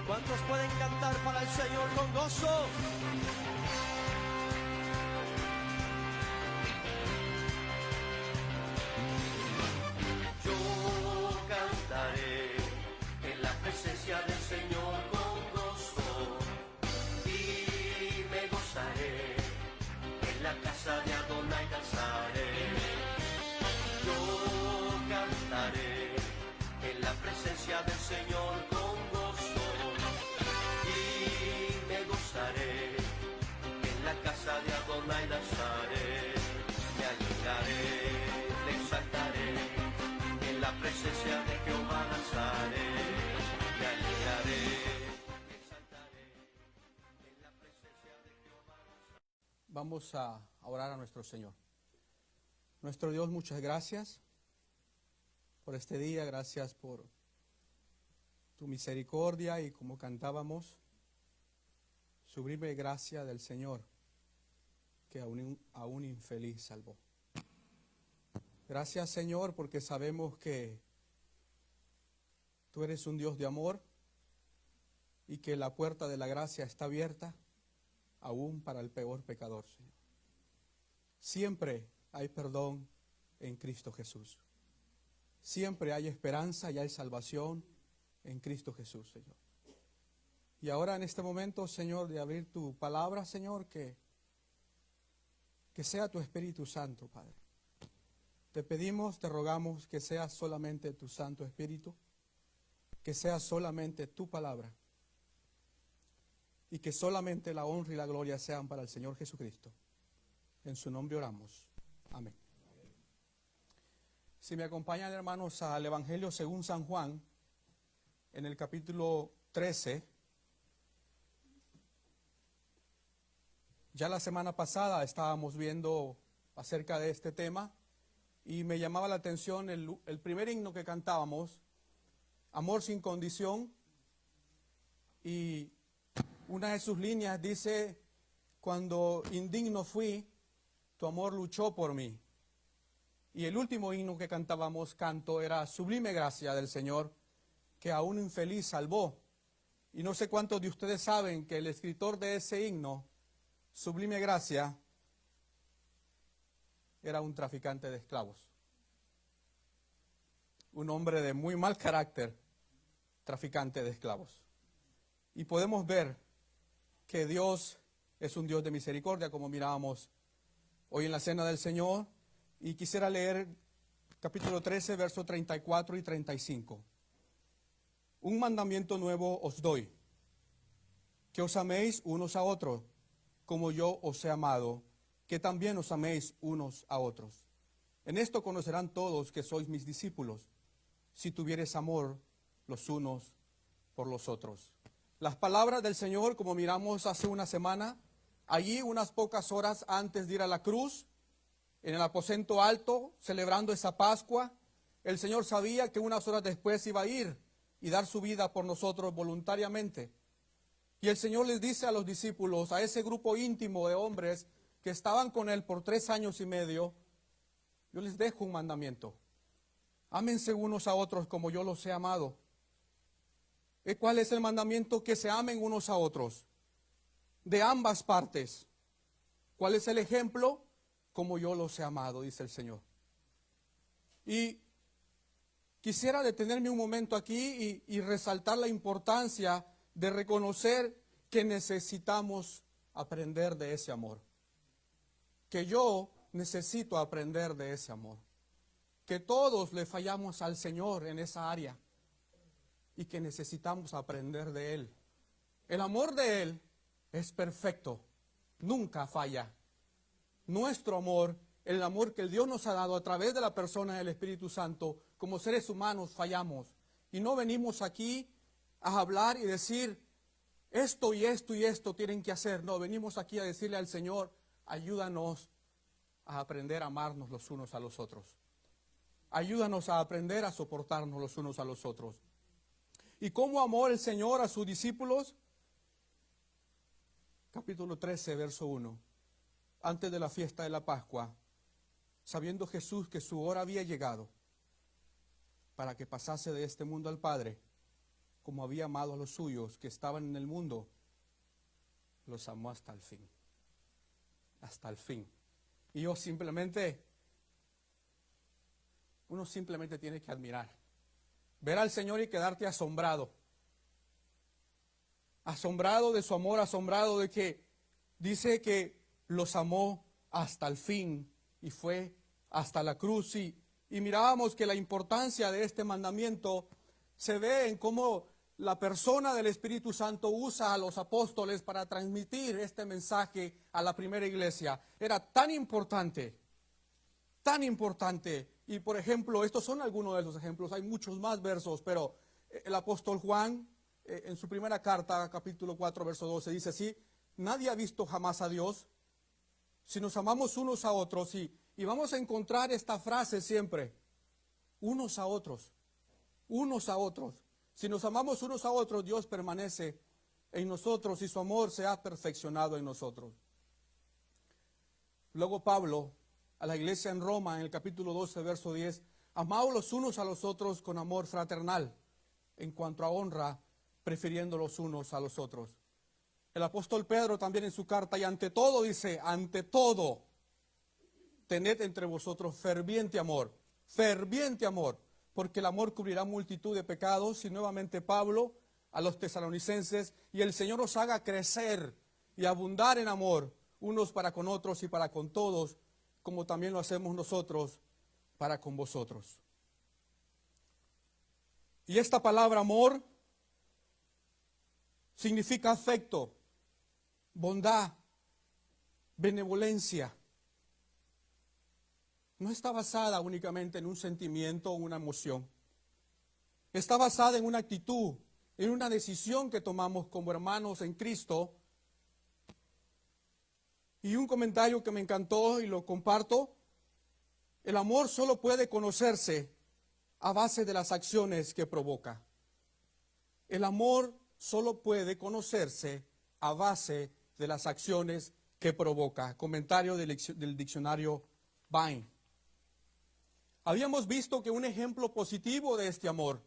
¿Cuántos pueden cantar para el Señor con gozo? Yo cantaré en la presencia del Señor con gozo y me gozaré, en la casa de Adonai danzaré. Yo cantaré en la presencia del Señor con gozo y me gozaré, en la casa de Adonai danzaré. Me alegraré, le exaltaré, en la presencia de Jehová danzaré. Me alegraré, le exaltaré, en la presencia de Jehová danzaré. Vamos a orar a nuestro Señor. Nuestro Dios, muchas gracias por este día, gracias por tu misericordia y como cantábamos, sublime gracia del Señor que a un infeliz salvó. Gracias, Señor, porque sabemos que tú eres un Dios de amor y que la puerta de la gracia está abierta aún para el peor pecador, Señor. Siempre hay perdón en Cristo Jesús. Siempre hay esperanza y hay salvación en Cristo Jesús, Señor. Y ahora en este momento, Señor, de abrir tu palabra, Señor, que sea tu Espíritu Santo, Padre. Te pedimos, te rogamos que sea solamente tu Santo Espíritu, que sea solamente tu palabra y que solamente la honra y la gloria sean para el Señor Jesucristo. En su nombre oramos. Amén. Si me acompañan, hermanos, al Evangelio según San Juan, en el capítulo 13. Ya la semana pasada estábamos viendo acerca de este tema y me llamaba la atención el primer himno que cantábamos, Amor sin condición, y una de sus líneas dice, cuando indigno fui, tu amor luchó por mí. Y el último himno que cantábamos, canto, era Sublime gracia del Señor, que a un infeliz salvó. Y no sé cuántos de ustedes saben que el escritor de ese himno, Sublime gracia, era un traficante de esclavos. Un hombre de muy mal carácter, traficante de esclavos. Y podemos ver que Dios es un Dios de misericordia, como mirábamos hoy en la Cena del Señor. Y quisiera leer capítulo 13, versos 34 y 35. Un mandamiento nuevo os doy, que os améis unos a otros, como yo os he amado, que también os améis unos a otros. En esto conocerán todos que sois mis discípulos, si tuviereis amor los unos por los otros. Las palabras del Señor, como miramos hace una semana, allí unas pocas horas antes de ir a la cruz, en el aposento alto, celebrando esa Pascua, el Señor sabía que unas horas después iba a ir y dar su vida por nosotros voluntariamente. Y el Señor les dice a los discípulos, a ese grupo íntimo de hombres que estaban con Él por 3 años y medio, yo les dejo un mandamiento. Ámense unos a otros como yo los he amado. ¿Y cuál es el mandamiento? Que se amen unos a otros, de ambas partes. ¿Cuál es el ejemplo? Como yo los he amado, dice el Señor. Y quisiera detenerme un momento aquí y resaltar la importancia de reconocer que necesitamos aprender de ese amor. Que yo necesito aprender de ese amor. Que todos le fallamos al Señor en esa área y que necesitamos aprender de Él. El amor de Él es perfecto, nunca falla. Nuestro amor, el amor que el Dios nos ha dado a través de la persona del Espíritu Santo, como seres humanos fallamos. Y no venimos aquí a hablar y decir, esto y esto y esto tienen que hacer. No, venimos aquí a decirle al Señor, ayúdanos a aprender a amarnos los unos a los otros. Ayúdanos a aprender a soportarnos los unos a los otros. ¿Y cómo amó el Señor a sus discípulos? Capítulo 13, verso 1. Antes de la fiesta de la Pascua, sabiendo Jesús que su hora había llegado para que pasase de este mundo al Padre, como había amado a los suyos que estaban en el mundo, los amó hasta el fin. Hasta el fin. Y uno simplemente tiene que admirar. Ver al Señor y quedarte asombrado. Asombrado de su amor, asombrado de que dice que los amó hasta el fin y fue hasta la cruz. Y mirábamos que la importancia de este mandamiento se ve en cómo la persona del Espíritu Santo usa a los apóstoles para transmitir este mensaje a la primera iglesia. Era tan importante. Y por ejemplo, estos son algunos de los ejemplos, hay muchos más versos, pero el apóstol Juan, en su primera carta, capítulo 4, verso 12, dice así: nadie ha visto jamás a Dios. Si nos amamos unos a otros, y vamos a encontrar esta frase siempre, unos a otros. Si nos amamos unos a otros, Dios permanece en nosotros y su amor se ha perfeccionado en nosotros. Luego Pablo, a la iglesia en Roma, en el capítulo 12, verso 10, amaos los unos a los otros con amor fraternal, en cuanto a honra, prefiriendo los unos a los otros. El apóstol Pedro también en su carta, y ante todo dice, ante todo, tened entre vosotros ferviente amor, porque el amor cubrirá multitud de pecados. Y nuevamente Pablo a los tesalonicenses, y el Señor os haga crecer y abundar en amor, unos para con otros y para con todos, como también lo hacemos nosotros para con vosotros. Y esta palabra amor significa afecto, bondad, benevolencia. No está basada únicamente en un sentimiento o una emoción. Está basada en una actitud, en una decisión que tomamos como hermanos en Cristo. Y un comentario que me encantó y lo comparto: el amor solo puede conocerse a base de las acciones que provoca. El amor solo puede conocerse a base de las acciones que provoca. Comentario del diccionario Vine. Habíamos visto que un ejemplo positivo de este amor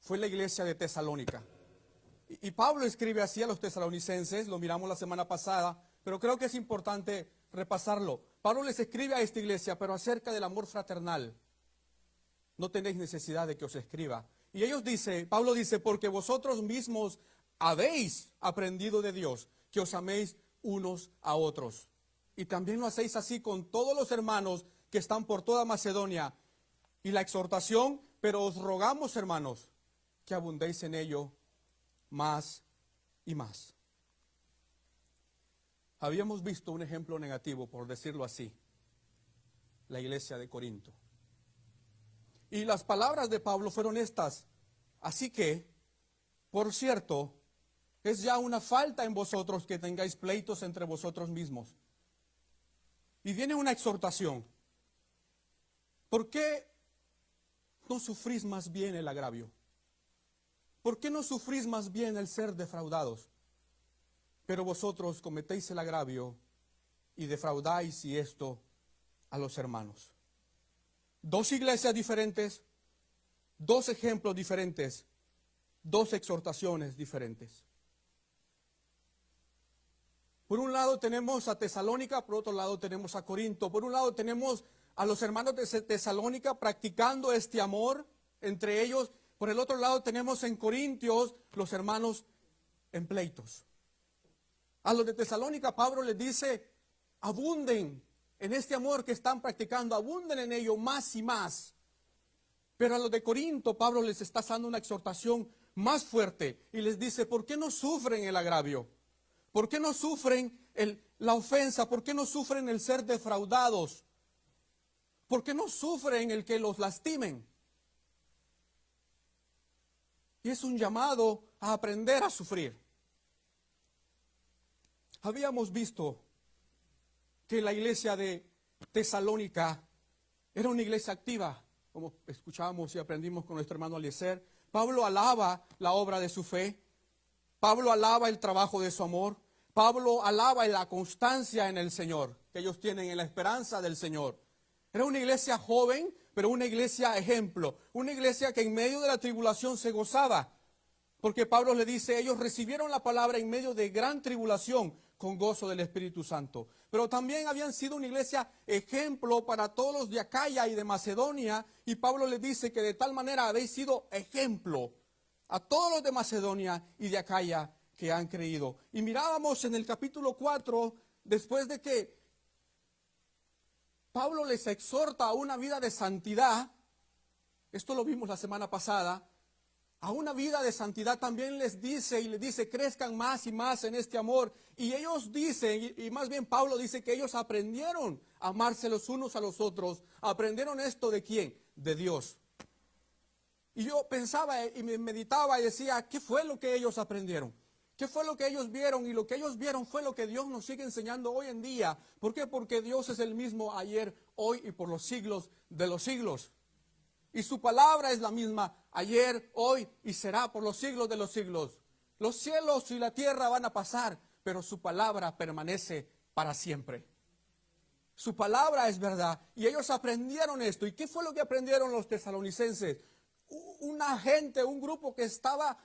fue la iglesia de Tesalónica. Y Pablo escribe así a los tesalonicenses, lo miramos la semana pasada, pero creo que es importante repasarlo. Pablo les escribe a esta iglesia, pero acerca del amor fraternal. No tenéis necesidad de que os escriba. Y Pablo dice, porque vosotros mismos habéis aprendido de Dios, que os améis unos a otros. Y también lo hacéis así con todos los hermanos que están por toda Macedonia. Y la exhortación, pero os rogamos, hermanos, que abundéis en ello más y más. Habíamos visto un ejemplo negativo, por decirlo así, la iglesia de Corinto. Y las palabras de Pablo fueron estas: así que, por cierto, es ya una falta en vosotros que tengáis pleitos entre vosotros mismos. Y viene una exhortación. ¿Por qué no sufrís más bien el agravio? ¿Por qué no sufrís más bien el ser defraudados? Pero vosotros cometéis el agravio y defraudáis, y esto, a los hermanos. Dos iglesias diferentes, dos ejemplos diferentes, dos exhortaciones diferentes. Por un lado tenemos a Tesalónica, por otro lado tenemos a Corinto. Por un lado tenemos a los hermanos de Tesalónica practicando este amor entre ellos. Por el otro lado tenemos en Corintios los hermanos en pleitos. A los de Tesalónica Pablo les dice, abunden en este amor que están practicando, abunden en ello más y más. Pero a los de Corinto Pablo les está dando una exhortación más fuerte y les dice, ¿por qué no sufren el agravio? ¿Por qué no sufren la ofensa? ¿Por qué no sufren el ser defraudados? ¿Por qué no sufren el que los lastimen? Y es un llamado a aprender a sufrir. Habíamos visto que la iglesia de Tesalónica era una iglesia activa, como escuchábamos y aprendimos con nuestro hermano Eliezer. Pablo alaba la obra de su fe. Pablo alaba el trabajo de su amor. Pablo alaba la constancia en el Señor que ellos tienen, en la esperanza del Señor. Era una iglesia joven, pero una iglesia ejemplo. Una iglesia que en medio de la tribulación se gozaba. Porque Pablo le dice, ellos recibieron la palabra en medio de gran tribulación con gozo del Espíritu Santo. Pero también habían sido una iglesia ejemplo para todos los de Acaya y de Macedonia. Y Pablo les dice que de tal manera habéis sido ejemplo a todos los de Macedonia y de Acaya que han creído. Y mirábamos en el capítulo 4, después de que Pablo les exhorta a una vida de santidad, esto lo vimos la semana pasada, a una vida de santidad también les dice y les dice, crezcan más y más en este amor. Y ellos dicen, y más bien Pablo dice que ellos aprendieron a amarse los unos a los otros. ¿Aprendieron esto de quién? De Dios. Y yo pensaba y me meditaba y decía, ¿qué fue lo que ellos aprendieron? ¿Qué fue lo que ellos vieron? Y lo que ellos vieron fue lo que Dios nos sigue enseñando hoy en día. ¿Por qué? Porque Dios es el mismo ayer, hoy y por los siglos de los siglos. Y su palabra es la misma ayer, hoy y será por los siglos de los siglos. Los cielos y la tierra van a pasar, pero su palabra permanece para siempre. Su palabra es verdad. Y ellos aprendieron esto. ¿Y qué fue lo que aprendieron los tesalonicenses? Una gente, un grupo que estaba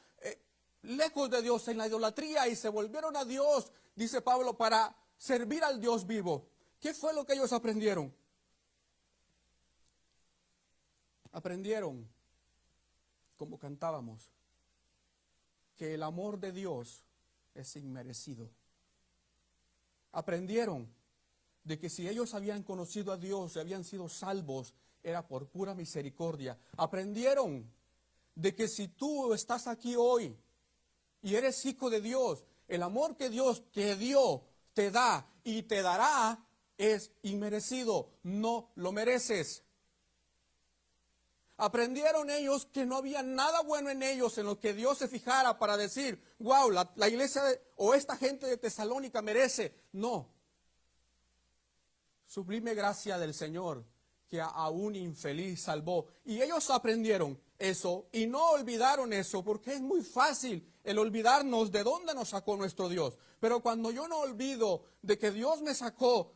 lejos de Dios en la idolatría y se volvieron a Dios, dice Pablo, para servir al Dios vivo. ¿Qué fue lo que ellos aprendieron? Aprendieron, como cantábamos, que el amor de Dios es inmerecido. Aprendieron de que si ellos habían conocido a Dios y habían sido salvos, era por pura misericordia. Aprendieron de que si tú estás aquí hoy y eres hijo de Dios, el amor que Dios te dio, te da y te dará es inmerecido, no lo mereces. Aprendieron ellos que no había nada bueno en ellos en lo que Dios se fijara para decir, wow, la iglesia o esta gente de Tesalónica merece. No. Sublime gracia del Señor que a un infeliz salvó. Y ellos aprendieron eso y no olvidaron eso, porque es muy fácil el olvidarnos de dónde nos sacó nuestro Dios. Pero cuando yo no olvido de que Dios me sacó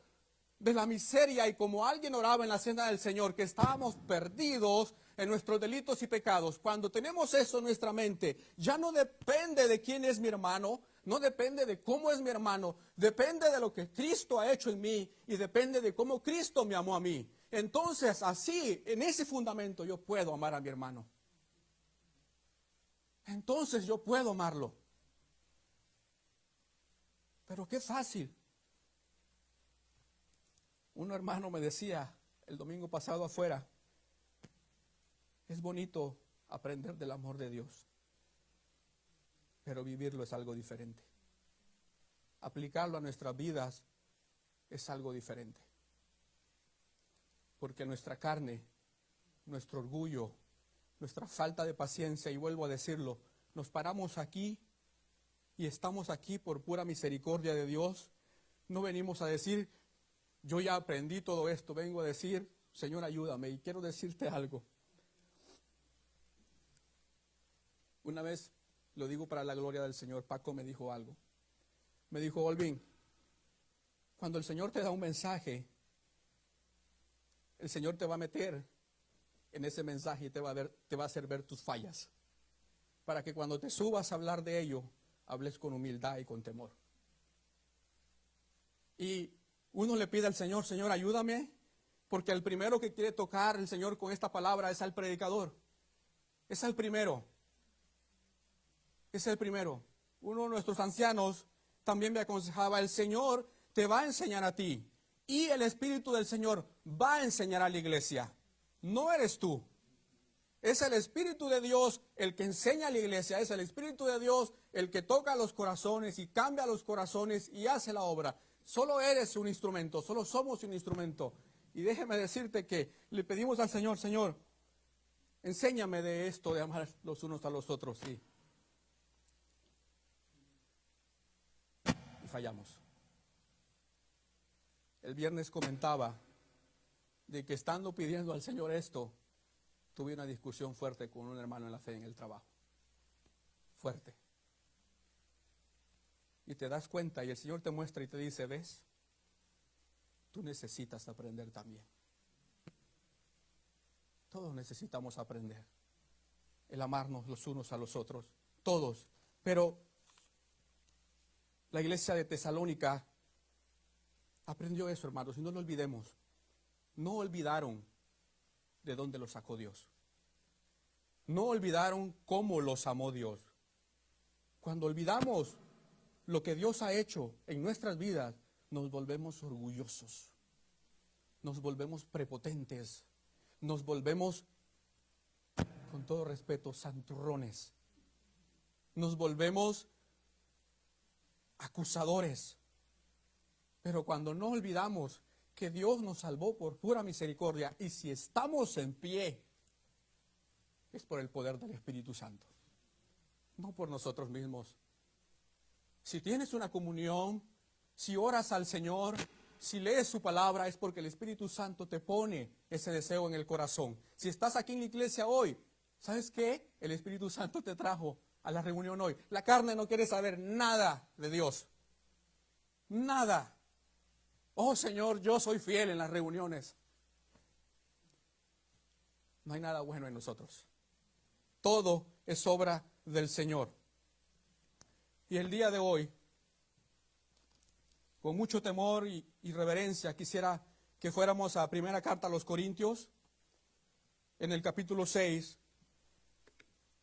de la miseria, y como alguien oraba en la cena del Señor, que estábamos perdidos en nuestros delitos y pecados, cuando tenemos eso en nuestra mente, ya no depende de quién es mi hermano, no depende de cómo es mi hermano, depende de lo que Cristo ha hecho en mí y depende de cómo Cristo me amó a mí. Entonces, así, en ese fundamento, yo puedo amar a mi hermano. Entonces yo puedo amarlo. Pero qué fácil. Un hermano me decía el domingo pasado afuera, es bonito aprender del amor de Dios, pero vivirlo es algo diferente. Aplicarlo a nuestras vidas es algo diferente. Porque nuestra carne, nuestro orgullo, nuestra falta de paciencia, y vuelvo a decirlo, nos paramos aquí y estamos aquí por pura misericordia de Dios. No venimos a decir, yo ya aprendí todo esto, vengo a decir, Señor, ayúdame. Y quiero decirte algo. Una vez, lo digo para la gloria del Señor, Paco me dijo algo. Me dijo, Olvin, cuando el Señor te da un mensaje, el Señor te va a meter en ese mensaje y te va a hacer ver tus fallas, para que cuando te subas a hablar de ello, hables con humildad y con temor. Y uno le pide al Señor, Señor, ayúdame, porque el primero que quiere tocar el Señor con esta palabra es al predicador. Es el primero. Es el primero. Uno de nuestros ancianos también me aconsejaba, el Señor te va a enseñar a ti y el Espíritu del Señor va a enseñar a la iglesia. No eres tú. Es el Espíritu de Dios el que enseña a la iglesia. Es el Espíritu de Dios el que toca los corazones y cambia los corazones y hace la obra. Solo eres un instrumento, solo somos un instrumento. Y déjeme decirte que le pedimos al Señor, Señor, enséñame de esto de amar los unos a los otros. Sí. Y fallamos. El viernes comentaba de que estando pidiendo al Señor esto, tuve una discusión fuerte con un hermano en la fe en el trabajo. Fuerte. Y te das cuenta y el Señor te muestra y te dice, ¿ves? Tú necesitas aprender también. Todos necesitamos aprender. El amarnos los unos a los otros. todos. Pero la iglesia de Tesalónica aprendió eso, hermanos, y no lo olvidemos. No olvidaron de dónde los sacó Dios. No olvidaron cómo los amó Dios. Cuando olvidamos lo que Dios ha hecho en nuestras vidas, nos volvemos orgullosos, nos volvemos prepotentes, nos volvemos, con todo respeto, santurrones, nos volvemos acusadores. Pero cuando no olvidamos que Dios nos salvó por pura misericordia, y si estamos en pie, es por el poder del Espíritu Santo, no por nosotros mismos. Si tienes una comunión, si oras al Señor, si lees su palabra, es porque el Espíritu Santo te pone ese deseo en el corazón. Si estás aquí en la iglesia hoy, ¿sabes qué? El Espíritu Santo te trajo a la reunión hoy. La carne no quiere saber nada de Dios. Nada. Oh Señor, yo soy fiel en las reuniones. No hay nada bueno en nosotros. Todo es obra del Señor. Y el día de hoy, con mucho temor y reverencia, quisiera que fuéramos a primera carta a los Corintios, en el capítulo 6,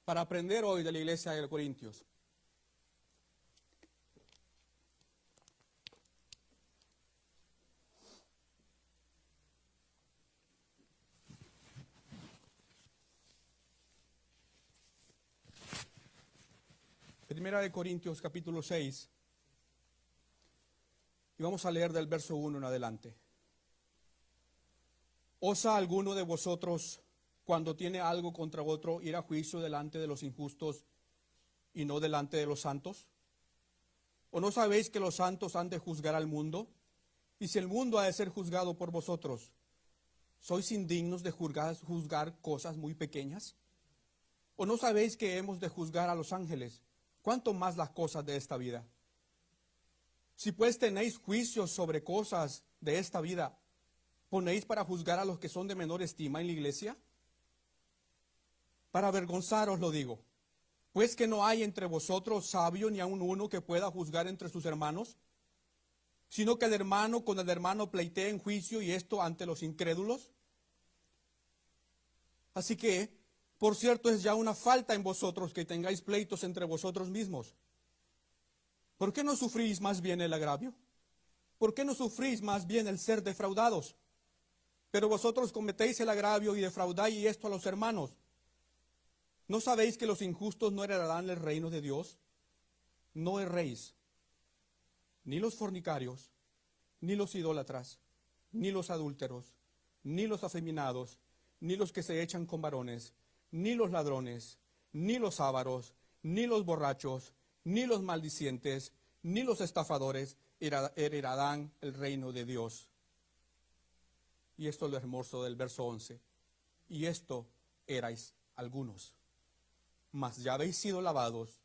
para aprender hoy de la iglesia de los Corintios. Primera de Corintios, capítulo 6, y vamos a leer del verso 1 en adelante. ¿Osa alguno de vosotros, cuando tiene algo contra otro, ir a juicio delante de los injustos y no delante de los santos? ¿O no sabéis que los santos han de juzgar al mundo? Y si el mundo ha de ser juzgado por vosotros, ¿sois indignos de juzgar cosas muy pequeñas? ¿O no sabéis que hemos de juzgar a los ángeles? ¿Cuánto más las cosas de esta vida? Si pues tenéis juicios sobre cosas de esta vida, ¿ponéis para juzgar a los que son de menor estima en la iglesia? Para avergonzaros lo digo, pues que no hay entre vosotros sabio ni aun uno que pueda juzgar entre sus hermanos, sino que el hermano con el hermano pleitea en juicio, y esto ante los incrédulos. Así que, por cierto, es ya una falta en vosotros que tengáis pleitos entre vosotros mismos. ¿Por qué no sufrís más bien el agravio? ¿Por qué no sufrís más bien el ser defraudados? Pero vosotros cometéis el agravio y defraudáis esto a los hermanos. ¿No sabéis que los injustos no heredarán el reino de Dios? No erréis, ni los fornicarios, ni los idólatras, ni los adúlteros, ni los afeminados, ni los que se echan con varones, ni los ladrones, ni los ávaros, ni los borrachos, ni los maldicientes, ni los estafadores heredarán el reino de Dios. Y esto es lo hermoso del verso 11. Y esto erais algunos. Mas ya habéis sido lavados,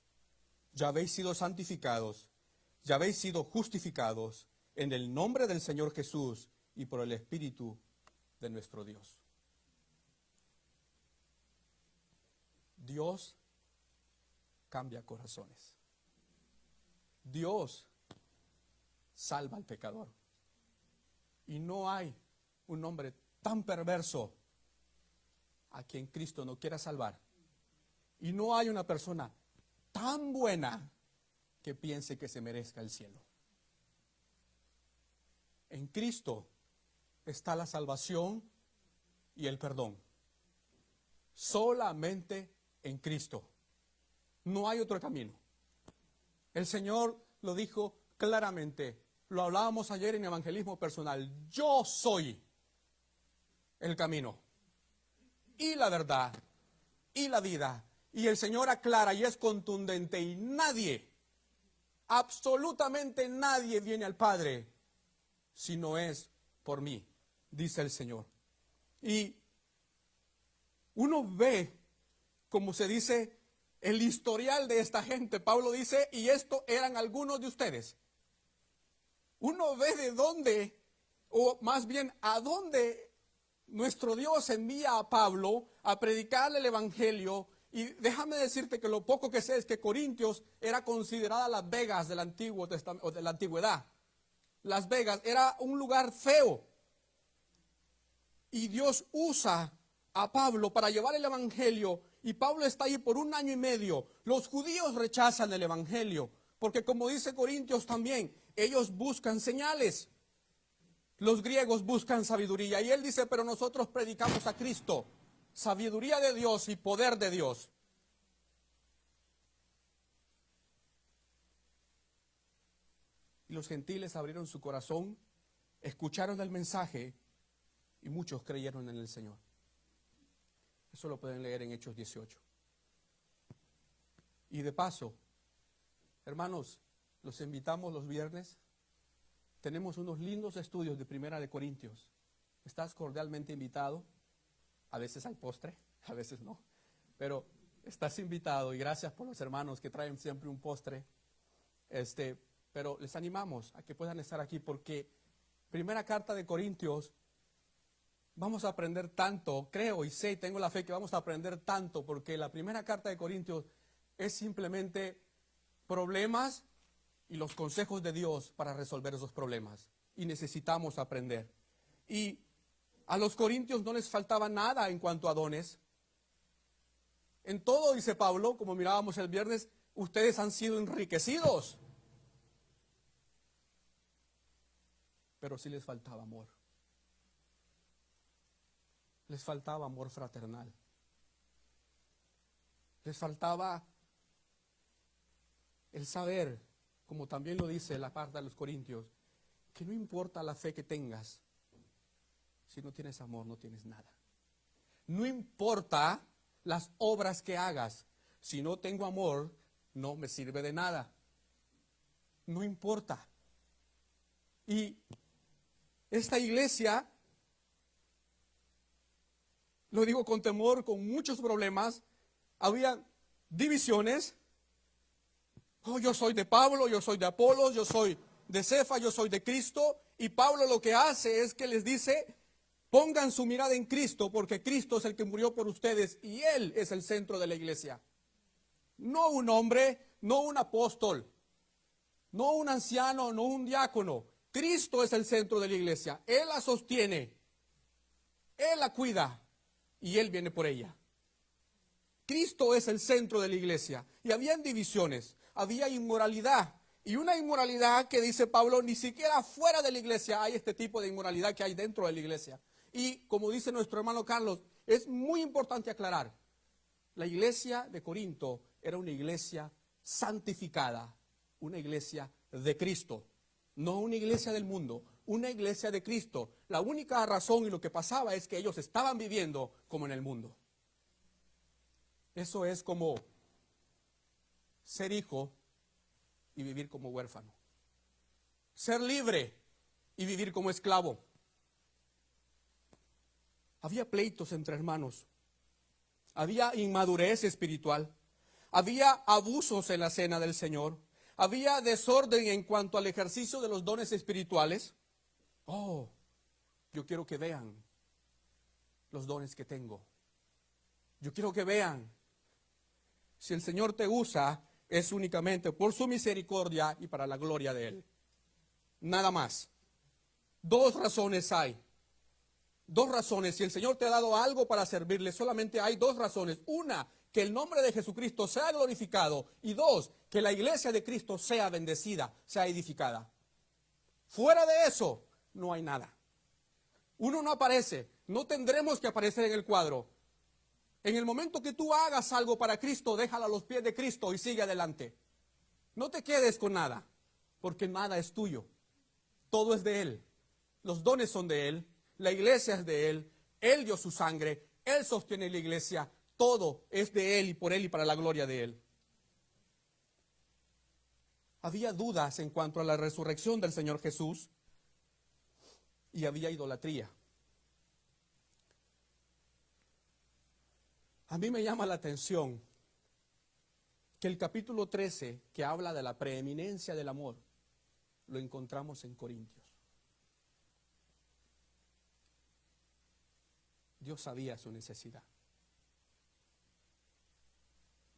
ya habéis sido santificados, ya habéis sido justificados en el nombre del Señor Jesús y por el Espíritu de nuestro Dios. Dios cambia corazones. Dios salva al pecador. Y no hay un hombre tan perverso a quien Cristo no quiera salvar. Y no hay una persona tan buena que piense que se merezca el cielo. En Cristo está la salvación y el perdón. Solamente en Cristo. No hay otro camino. El Señor lo dijo claramente. Lo hablábamos ayer en evangelismo personal. Yo soy el camino y la verdad y la vida. Y el Señor aclara y es contundente, y nadie, absolutamente nadie viene al Padre si no es por mí, dice el Señor. Y uno ve, como se dice, el historial de esta gente. Pablo dice, y esto eran algunos de ustedes. Uno ve de dónde, o más bien a dónde nuestro Dios envía a Pablo a predicarle el Evangelio Y déjame decirte que lo poco que sé es que Corintios era considerada Las Vegas del Antiguo Testamento, de la antigüedad. Las Vegas era un lugar feo. Y Dios usa a Pablo para llevar el evangelio. Y Pablo está ahí por 1 año y medio. Los judíos rechazan el evangelio. Porque como dice Corintios también, ellos buscan señales. Los griegos buscan sabiduría. Y él dice, pero nosotros predicamos a Cristo. Sabiduría de Dios y poder de Dios. Y los gentiles abrieron su corazón, escucharon el mensaje y muchos creyeron en el Señor. Eso lo pueden leer en Hechos 18. Y de paso, hermanos, los invitamos los viernes. Tenemos unos lindos estudios de Primera de Corintios. Estás cordialmente invitado. A veces hay postre, a veces no. Pero estás invitado y gracias por los hermanos que traen siempre un postre. Pero les animamos a que puedan estar aquí porque Primera Carta de Corintios, vamos a aprender tanto, creo y sé y tengo la fe que vamos a aprender tanto porque la Primera Carta de Corintios es simplemente problemas y los consejos de Dios para resolver esos problemas. Y necesitamos aprender. Y a los corintios no les faltaba nada en cuanto a dones. En todo, dice Pablo, como mirábamos el viernes, ustedes han sido enriquecidos. Pero sí les faltaba amor. Les faltaba amor fraternal. Les faltaba el saber, como también lo dice la carta de los Corintios, que no importa la fe que tengas, si no tienes amor no tienes nada. No importa las obras que hagas, si no tengo amor no me sirve de nada. No importa. Y esta iglesia, lo digo con temor, con muchos problemas, había divisiones. Oh, yo soy de Pablo, yo soy de Apolos, yo soy de Cefa, yo soy de Cristo. Y Pablo lo que hace es que les dice, pongan su mirada en Cristo, porque Cristo es el que murió por ustedes y Él es el centro de la iglesia. No un hombre, no un apóstol, no un anciano, no un diácono. Cristo es el centro de la iglesia. Él la sostiene, Él la cuida y Él viene por ella. Cristo es el centro de la iglesia. Y habían divisiones, había inmoralidad. Y una inmoralidad que dice Pablo, ni siquiera fuera de la iglesia hay este tipo de inmoralidad que hay dentro de la iglesia. Y como dice nuestro hermano Carlos, es muy importante aclarar, la iglesia de Corinto era una iglesia santificada, una iglesia de Cristo, no una iglesia del mundo, una iglesia de Cristo. La única razón y lo que pasaba es que ellos estaban viviendo como en el mundo. Eso es como ser hijo y vivir como huérfano. Ser libre y vivir como esclavo. Había pleitos entre hermanos. Había inmadurez espiritual. Había abusos en la cena del Señor. Había desorden en cuanto al ejercicio de los dones espirituales. Oh, yo quiero que vean los dones que tengo. Yo quiero que vean. Si el Señor te usa, es únicamente por su misericordia y para la gloria de Él. Nada más. 2 razones hay. 2 razones. Si el Señor te ha dado algo para servirle, solamente hay 2 razones. Una, que el nombre de Jesucristo sea glorificado. Y 2, que la iglesia de Cristo sea bendecida, sea edificada. Fuera de eso, no hay nada. Uno no aparece. No tendremos que aparecer en el cuadro. En el momento que tú hagas algo para Cristo, déjalo a los pies de Cristo y sigue adelante. No te quedes con nada, porque nada es tuyo. Todo es de Él. Los dones son de Él. La iglesia es de Él. Él dio su sangre. Él sostiene la iglesia. Todo es de Él y por Él y para la gloria de Él. Había dudas en cuanto a la resurrección del Señor Jesús y había idolatría. A mí me llama la atención que el capítulo 13, que habla de la preeminencia del amor, lo encontramos en Corintios. Dios sabía su necesidad.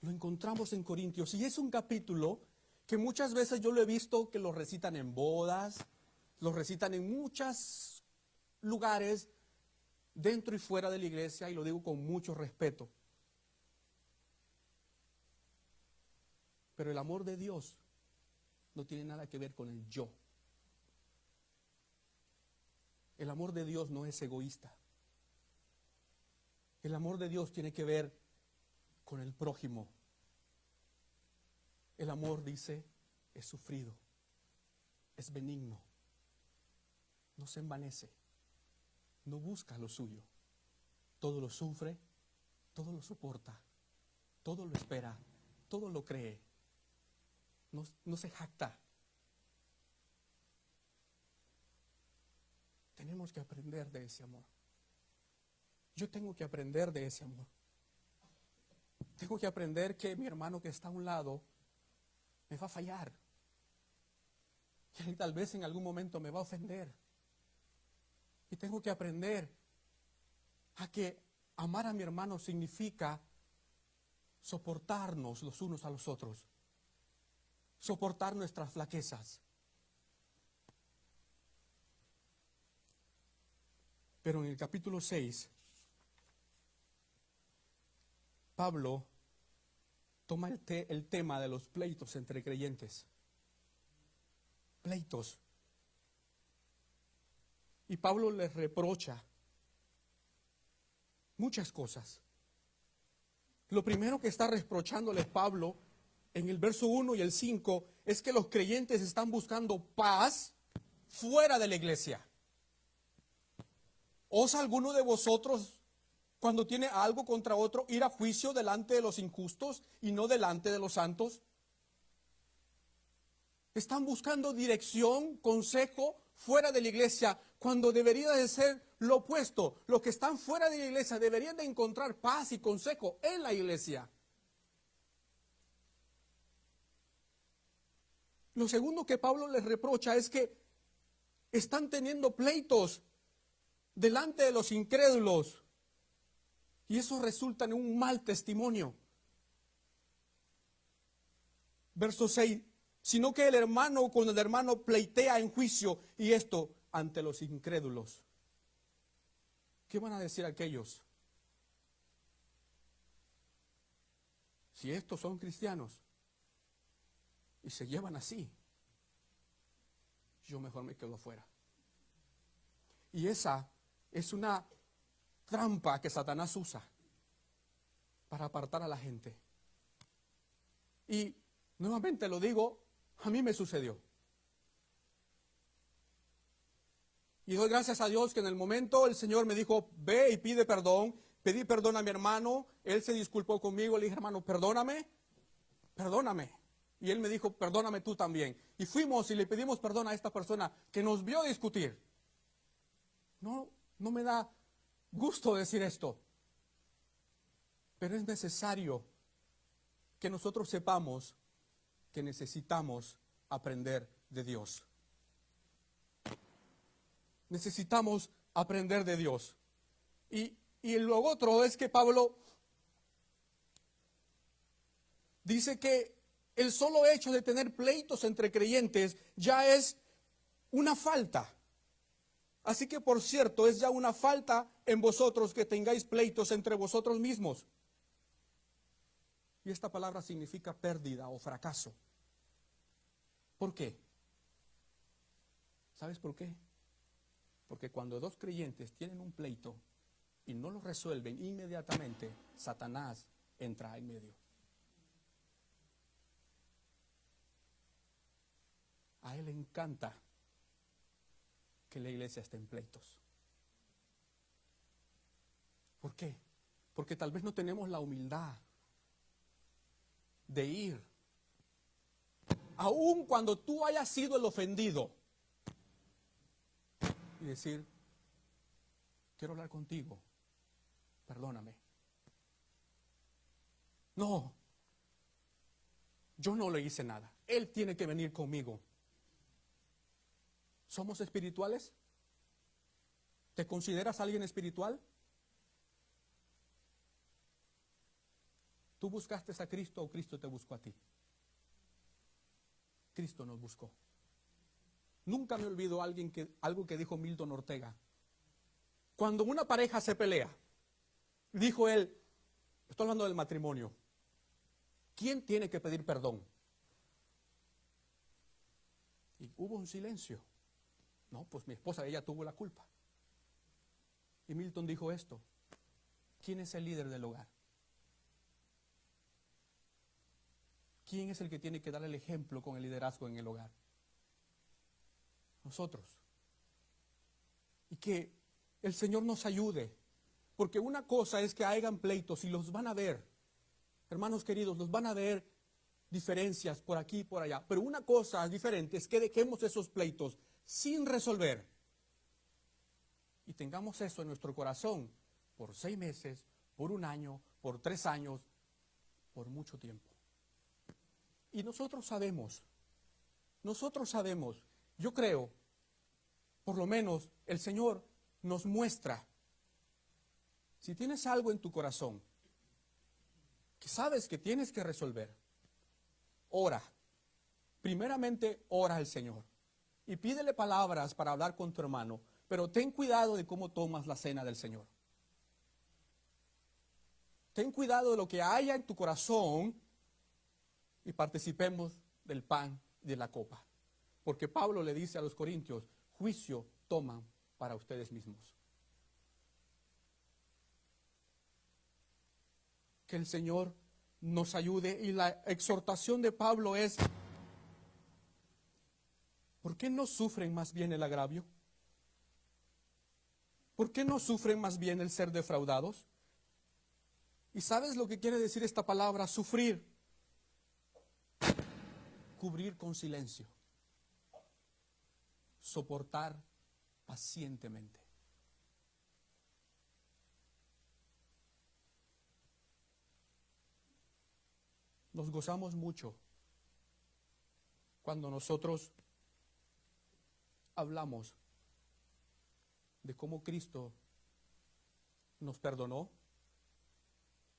Lo encontramos en Corintios y es un capítulo que muchas veces yo lo he visto que lo recitan en bodas, lo recitan en muchos lugares dentro y fuera de la iglesia, y lo digo con mucho respeto. Pero el amor de Dios no tiene nada que ver con el yo. El amor de Dios no es egoísta. El amor de Dios tiene que ver con el prójimo. El amor, dice, es sufrido, es benigno, no se envanece, no busca lo suyo, todo lo sufre, todo lo soporta, todo lo espera, todo lo cree, no se jacta. Tenemos que aprender de ese amor. Yo tengo que aprender de ese amor. Tengo que aprender que mi hermano que está a un lado me va a fallar. Y tal vez en algún momento me va a ofender. Y tengo que aprender a que amar a mi hermano significa soportarnos los unos a los otros. Soportar nuestras flaquezas. Pero en el capítulo 6, Pablo toma el tema de los pleitos entre creyentes. Pleitos. Y Pablo les reprocha muchas cosas. Lo primero que está reprochándole Pablo en el verso 1 y el 5 es que los creyentes están buscando paz fuera de la iglesia. ¿Osa alguno de vosotros, cuando tiene algo contra otro, ir a juicio delante de los injustos y no delante de los santos? Están buscando dirección, consejo fuera de la iglesia, cuando debería de ser lo opuesto. Los que están fuera de la iglesia deberían de encontrar paz y consejo en la iglesia. Lo segundo que Pablo les reprocha es que están teniendo pleitos delante de los incrédulos. Y eso resulta en un mal testimonio. Verso 6. Sino que el hermano con el hermano pleitea en juicio, y esto ante los incrédulos. ¿Qué van a decir aquellos? Si estos son cristianos y se llevan así, yo mejor me quedo afuera. Y esa es una trampa que Satanás usa para apartar a la gente. Y nuevamente lo digo, a mí me sucedió. Y doy gracias a Dios que en el momento el Señor me dijo, ve y pide perdón. Pedí perdón a mi hermano, él se disculpó conmigo, le dije, hermano, perdóname. Y él me dijo, perdóname tú también. Y fuimos y le pedimos perdón a esta persona que nos vio discutir. No me da gusto decir esto, pero es necesario que nosotros sepamos que necesitamos aprender de Dios. Necesitamos aprender de Dios. Y lo otro es que Pablo dice que el solo hecho de tener pleitos entre creyentes ya es una falta. Así que, por cierto, es ya una falta en vosotros que tengáis pleitos entre vosotros mismos. Y esta palabra significa pérdida o fracaso. ¿Por qué? ¿Sabes por qué? Porque cuando dos creyentes tienen un pleito y no lo resuelven inmediatamente, Satanás entra en medio. A él le encanta que la iglesia esté en pleitos. ¿Por qué? Porque tal vez no tenemos la humildad de ir, aun cuando tú hayas sido el ofendido, y decir, quiero hablar contigo, perdóname. No, yo no le hice nada, él tiene que venir conmigo. ¿Somos espirituales? ¿Te consideras alguien espiritual? ¿Tú buscaste a Cristo o Cristo te buscó a ti? Cristo nos buscó. Nunca me olvido algo que dijo Milton Ortega. Cuando una pareja se pelea, dijo él, estoy hablando del matrimonio, ¿quién tiene que pedir perdón? Y hubo un silencio. No, pues mi esposa, ella tuvo la culpa. Y Milton dijo esto: ¿quién es el líder del hogar? ¿Quién es el que tiene que dar el ejemplo con el liderazgo en el hogar? Nosotros. Y que el Señor nos ayude, porque una cosa es que hagan pleitos y los van a ver, hermanos queridos, los van a ver diferencias por aquí y por allá, pero una cosa diferente es que dejemos esos pleitos sin resolver y tengamos eso en nuestro corazón por 6 meses, por 1 año, por 3 años, por mucho tiempo. Y nosotros sabemos, yo creo, por lo menos el Señor nos muestra, si tienes algo en tu corazón que sabes que tienes que resolver, ora. Primeramente, ora al Señor y pídele palabras para hablar con tu hermano, pero ten cuidado de cómo tomas la cena del Señor. Ten cuidado de lo que haya en tu corazón y participemos del pan y de la copa. Porque Pablo le dice a los corintios, juicio toman para ustedes mismos. Que el Señor nos ayude, y la exhortación de Pablo es, ¿por qué no sufren más bien el agravio? ¿Por qué no sufren más bien el ser defraudados? ¿Y sabes lo que quiere decir esta palabra, sufrir? Cubrir con silencio, soportar pacientemente. Nos gozamos mucho cuando nosotros hablamos de cómo Cristo nos perdonó,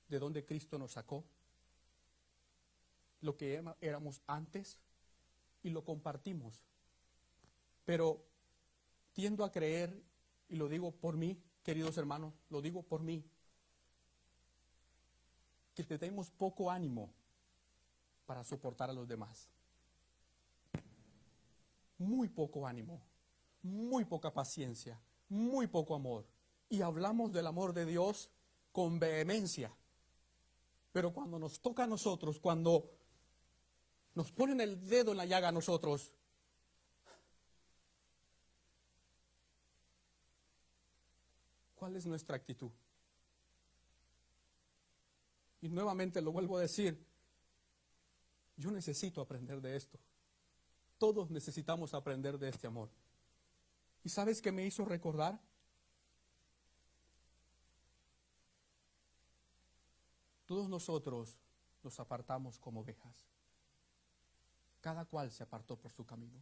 de dónde Cristo nos sacó, lo que éramos antes, y lo compartimos. Pero tiendo a creer, y lo digo por mí, queridos hermanos, lo digo por mí, que tenemos poco ánimo para soportar a los demás. Muy poco ánimo, muy poca paciencia, muy poco amor. Y hablamos del amor de Dios con vehemencia. Pero cuando nos toca a nosotros, cuando nos ponen el dedo en la llaga a nosotros, ¿cuál es nuestra actitud? Y nuevamente lo vuelvo a decir, yo necesito aprender de esto. Todos necesitamos aprender de este amor. ¿Y sabes qué me hizo recordar? Todos nosotros nos apartamos como ovejas. Cada cual se apartó por su camino.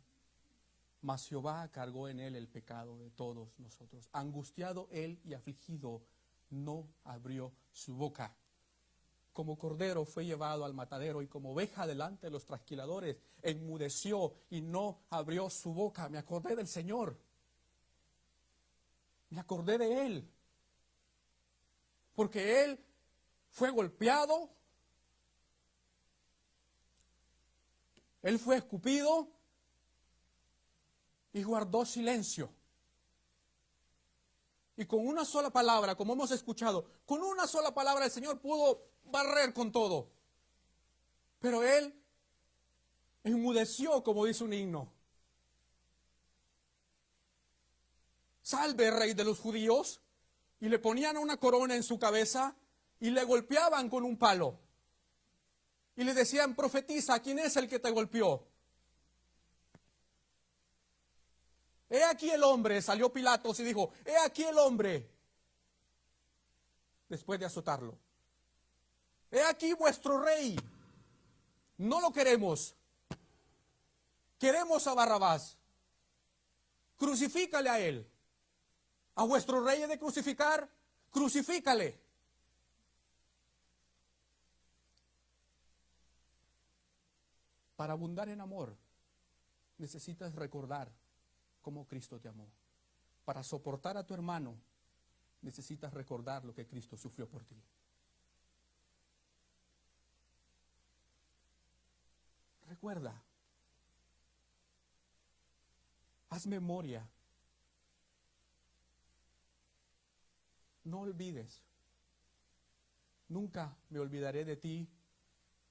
Mas Jehová cargó en él el pecado de todos nosotros. Angustiado él y afligido, no abrió su boca. Como cordero fue llevado al matadero, y como oveja delante de los trasquiladores, enmudeció y no abrió su boca. Me acordé del Señor. Me acordé de Él. Porque Él fue golpeado, Él fue escupido y guardó silencio. Y con una sola palabra, como hemos escuchado, con una sola palabra el Señor pudo barrer con todo. Pero Él enmudeció, como dice un himno. Salve, Rey de los judíos. Y le ponían una corona en su cabeza y le golpeaban con un palo. Y le decían, profetiza, ¿quién es el que te golpeó? He aquí el hombre, salió Pilatos y dijo, he aquí el hombre, después de azotarlo. He aquí vuestro rey. No lo queremos. Queremos a Barrabás. Crucifícale a él. A vuestro rey he de crucificar, crucifícale. Para abundar en amor, necesitas recordar cómo Cristo te amó. Para soportar a tu hermano, necesitas recordar lo que Cristo sufrió por ti. Recuerda. Haz memoria. No olvides. Nunca me olvidaré de ti,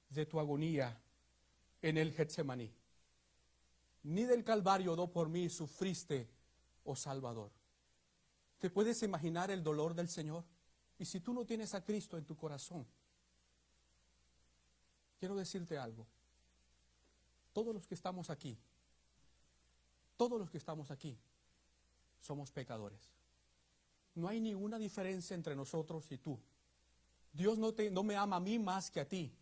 de tu agonía en el Getsemaní. Ni del Calvario do por mí sufriste, oh Salvador. ¿Te puedes imaginar el dolor del Señor? Y si tú no tienes a Cristo en tu corazón, quiero decirte algo. Todos los que estamos aquí, somos pecadores. No hay ninguna diferencia entre nosotros y tú. Dios no me ama a mí más que a ti.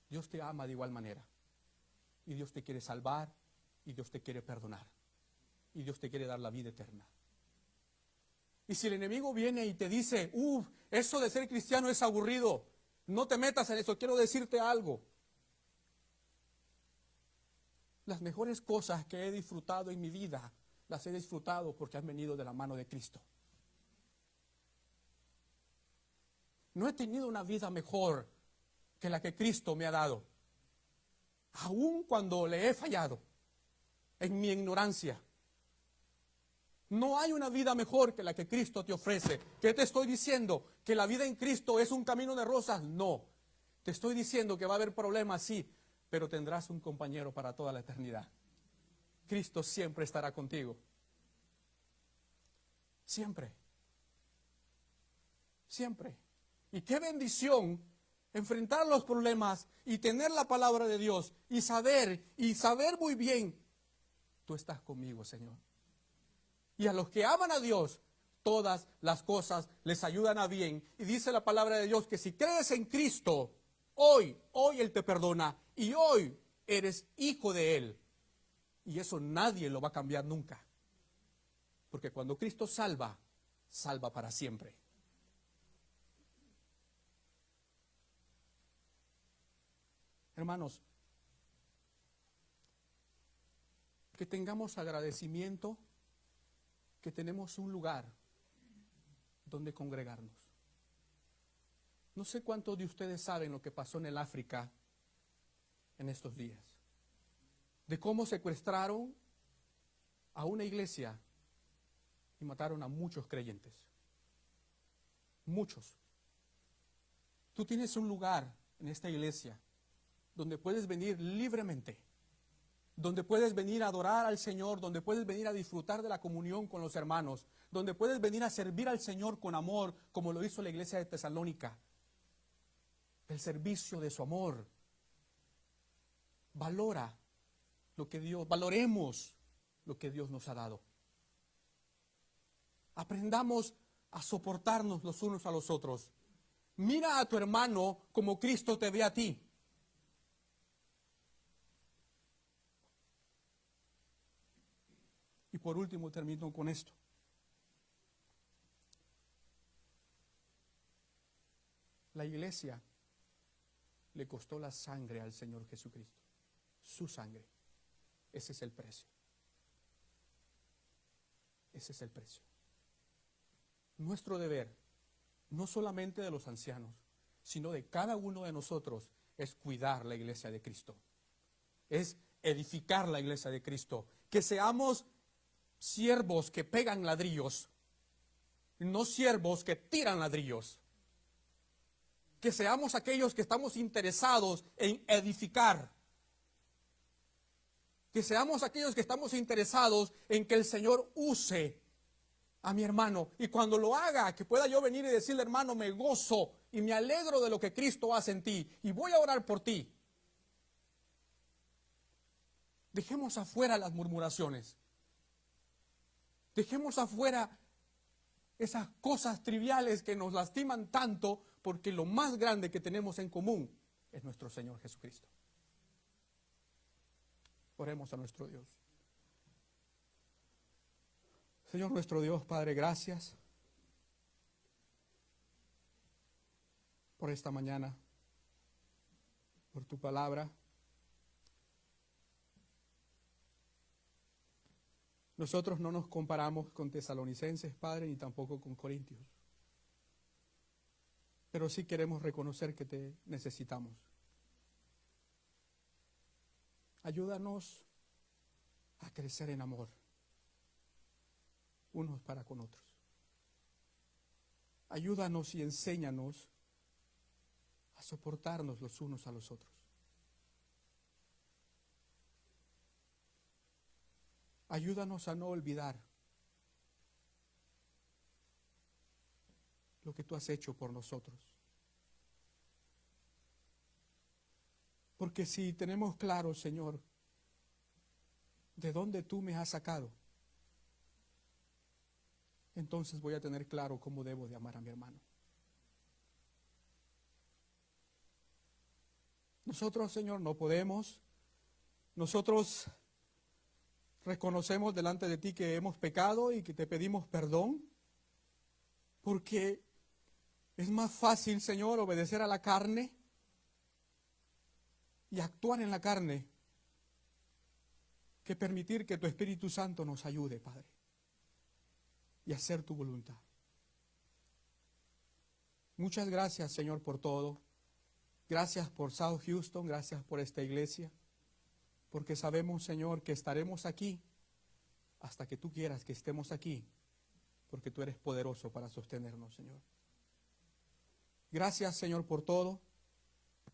Dios te ama de igual manera. Y Dios te quiere salvar, y Dios te quiere perdonar. Y Dios te quiere dar la vida eterna. Y si el enemigo viene y te dice, eso de ser cristiano es aburrido, no te metas en eso, quiero decirte algo. Las mejores cosas que he disfrutado en mi vida, las he disfrutado porque han venido de la mano de Cristo. No he tenido una vida mejor que la que Cristo me ha dado. Aun cuando le he fallado en mi ignorancia. No hay una vida mejor que la que Cristo te ofrece. ¿Qué te estoy diciendo? ¿Que la vida en Cristo es un camino de rosas? No. Te estoy diciendo que va a haber problemas, sí, pero tendrás un compañero para toda la eternidad. Cristo siempre estará contigo. Siempre. Siempre. Y qué bendición enfrentar los problemas y tener la palabra de Dios y saber muy bien, tú estás conmigo, Señor. Y a los que aman a Dios, todas las cosas les ayudan a bien. Y dice la palabra de Dios que si crees en Cristo, hoy Él te perdona y hoy eres hijo de Él. Y eso nadie lo va a cambiar nunca. Porque cuando Cristo salva, salva para siempre. Hermanos, que tengamos agradecimiento, que tenemos un lugar donde congregarnos. No sé cuántos de ustedes saben lo que pasó en el África en estos días. De cómo secuestraron a una iglesia y mataron a muchos creyentes. Muchos. Tú tienes un lugar en esta iglesia donde puedes venir libremente, donde puedes venir a adorar al Señor, donde puedes venir a disfrutar de la comunión con los hermanos, donde puedes venir a servir al Señor con amor, como lo hizo la iglesia de Tesalónica. El servicio de su amor. Valoremos lo que Dios nos ha dado. Aprendamos a soportarnos los unos a los otros. Mira a tu hermano como Cristo te ve a ti. Y por último termino con esto. La iglesia le costó la sangre al Señor Jesucristo. Su sangre. Ese es el precio. Ese es el precio. Nuestro deber, no solamente de los ancianos, sino de cada uno de nosotros, es cuidar la iglesia de Cristo. Es edificar la iglesia de Cristo. Que seamos siervos que pegan ladrillos, no siervos que tiran ladrillos. Que seamos aquellos que estamos interesados en edificar. Que seamos aquellos que estamos interesados en que el Señor use a mi hermano. Y cuando lo haga, que pueda yo venir y decirle, hermano, me gozo y me alegro de lo que Cristo hace en ti. Y voy a orar por ti. Dejemos afuera las murmuraciones. Dejemos afuera esas cosas triviales que nos lastiman tanto, porque lo más grande que tenemos en común es nuestro Señor Jesucristo. Oremos a nuestro Dios. Señor nuestro Dios, Padre, gracias por esta mañana. por tu palabra. Nosotros no nos comparamos con tesalonicenses, Padre, ni tampoco con corintios. Pero sí queremos reconocer que te necesitamos. Ayúdanos a crecer en amor, unos para con otros. Ayúdanos y enséñanos a soportarnos los unos a los otros. Ayúdanos a no olvidar lo que tú has hecho por nosotros. Porque si tenemos claro, Señor, de dónde tú me has sacado, entonces voy a tener claro cómo debo de amar a mi hermano. Nosotros, Señor, no podemos. Nosotros reconocemos delante de ti que hemos pecado y que te pedimos perdón, porque es más fácil, Señor, obedecer a la carne y actuar en la carne que permitir que tu Espíritu Santo nos ayude, Padre, y hacer tu voluntad. Muchas gracias, Señor, por todo. Gracias por South Houston, gracias por esta iglesia, porque sabemos, Señor, que estaremos aquí hasta que tú quieras que estemos aquí, porque tú eres poderoso para sostenernos, Señor. Gracias, Señor, por todo.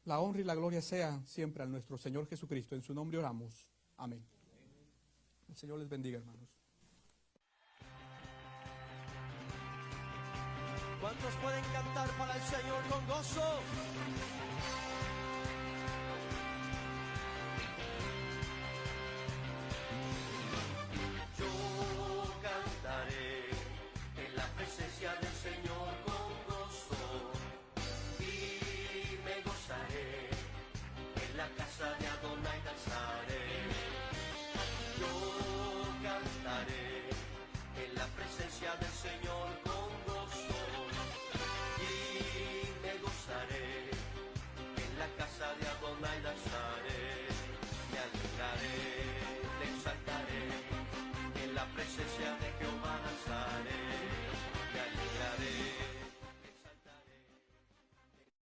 La honra y la gloria sean siempre a nuestro Señor Jesucristo. En su nombre oramos. Amén. El Señor les bendiga, hermanos. ¿Cuántos pueden cantar para el Señor con gozo?